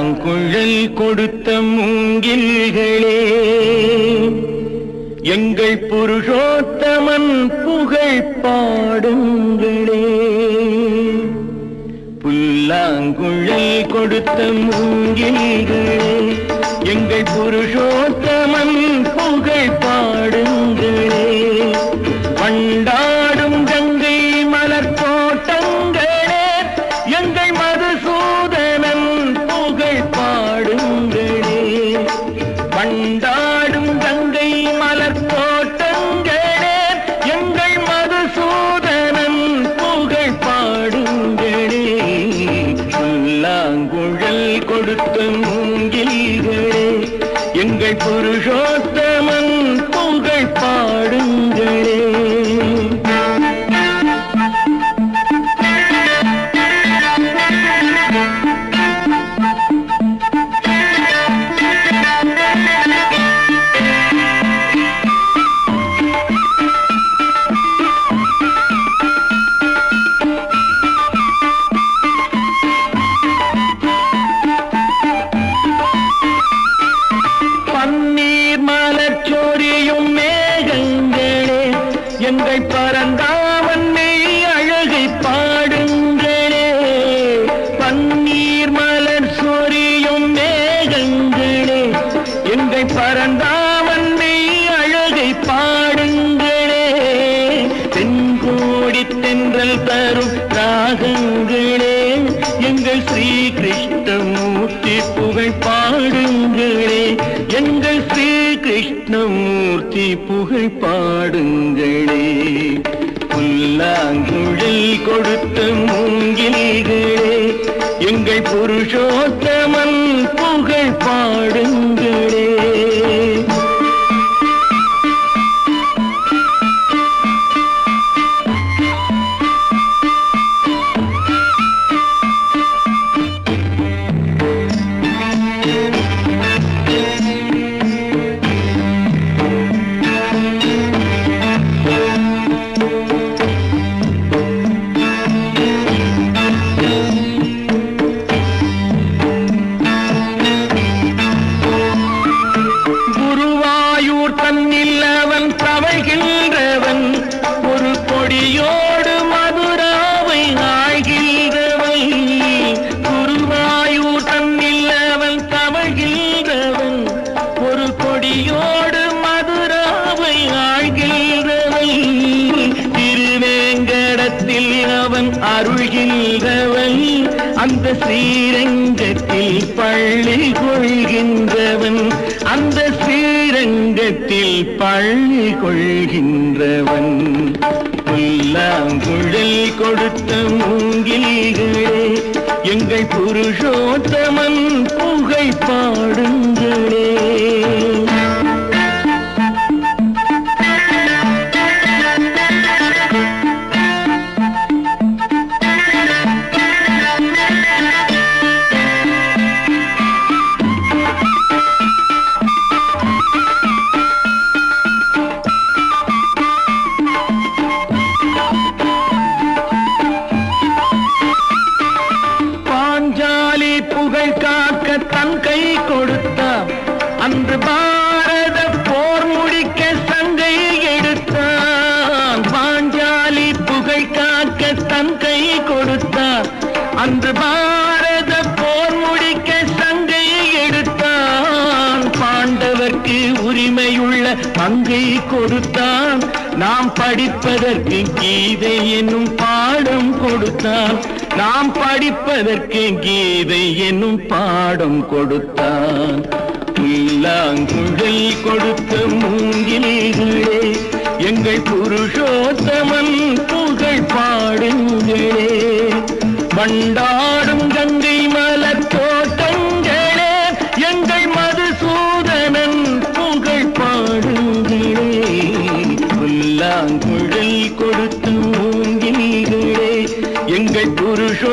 புல்லாங்குழல் கொடுத்த மூங்கில்களே, எங்கள் புருஷோத்தமன் புகழ் பாடுங்களே. புல்லாங்குழல் கொடுத்த மூங்கில்களே, எங்கள் புருஷோத்தமன் புகழ் பாடுங்களே. வண்டாடும் கங்கை மலர் தோட்டங்களே, எங்கள் மதுசூதனன் புகழ் பாடுங்களே. வண்டாடும் கங்கை மலர் தோட்டங்களே, எங்கள் மதுசூதனன் புகழ் பாடுங்களே. புல்லாங்குழல் கொடுத்த மூங்கில்களே, எங்கள் புருஷோத்தமன் புகழ் பாடுங்களே. எங்கள் பரந்தாமன் மெய் அழகை பாடுங்களே. பன்னீர் மலர் சொரியும் மேகங்களே, எங்கள் பரந்தாமன் மெய் அழகை பாடுங்களே. தென்கோடி தென்றல் தரும் ராகங்களே, எங்கள் ஸ்ரீ கிருஷ்ணமூர்த்தி புகழ் பாடுங்களே. எங்கள் ஸ்ரீ கிருஷ்ணமூர்த்தி புகழ் பாடுங்களே. புல்லாங்குழல் கொடுத்த மூங்கில்களே, எங்கள் புருஷோத்தமன் புகழ் பாடுங்களே. தன்னில் அவன் தவழ்கின்றவன், ஒரு கொடியோடு மதுராவை ஆழ்கின்றவன். குருவாயூர் தன்னில் அவன் தவழ்கின்றவன், ஒரு கொடியோடு மதுராவை ஆழ்கின்றவன். திருவேங்கடத்தில் அவன் அருள்கின்றவன், அந்த ஸ்ரீரங்கத்தில் பள்ளி கொள்கின்றவன். அந்த ஸ்ரீரங்கத்தில் பள்ளி கொள்கின்றவன். புல்லாங்குழல் கொடுத்த மூங்கில்களே, எங்கள் புருஷோத்தமன் புகழ் பாடுங்களே. புகழ் காக்க தன் கை கொடுத்தான், அன்று பாரத போர் முடிக்க சங்கை எடுத்தான். பாஞ்சாலி புகழ் காக்க தன் கை கொடுத்தான், அன்று பாரத போர் முடிக்க சங்கை எடுத்தான். பாண்டவர்க்கு உரிமையுள்ள பங்கை கொடுத்தான், நாம் படிப்பதற்கு கீதை என்னும் பாடம் கொடுத்தான். நாம் படிப்பதற்கு கீதை என்னும் பாடம் கொடுத்தான். புல்லாங்குழல் கொடுத்த மூங்கில்களே, எங்கள் புருஷோத்தமன் புகழ் பாடுங்களே. வண்டாடும் கங்கை மலர் தோட்டங்களே, எங்கள் மதுசூதனன் புகழ் பாடுங்களே. புல்லாங்குழல் கொடுத்த மூங்கில்களே, எங்கள் புருஷோ